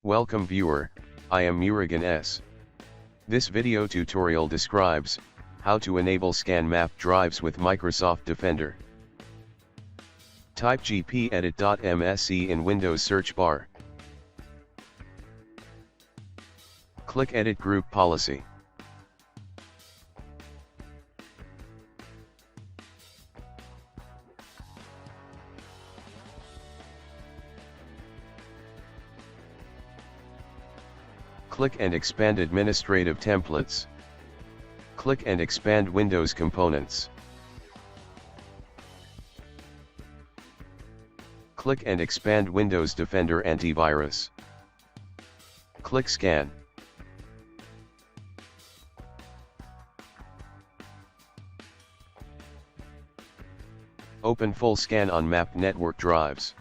Welcome viewer, I am Murugan S. This video tutorial describes how to enable scan map drives with Microsoft Defender. Type gpedit.msc in Windows search bar. Click Edit Group Policy. Click and expand Administrative Templates. Click and expand Windows Components. Click and expand Windows Defender Antivirus. Click Scan. Open full scan on map network drives.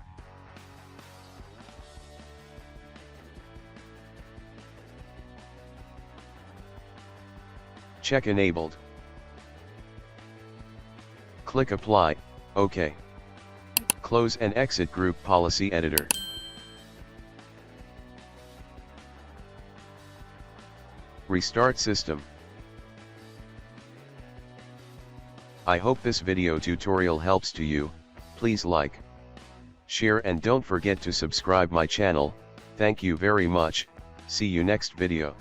Check Enabled. Click Apply, OK. Close and exit Group Policy Editor. Restart system. I hope this video tutorial helps to you. Please like, share and don't forget to subscribe my channel. Thank you very much. See you next video.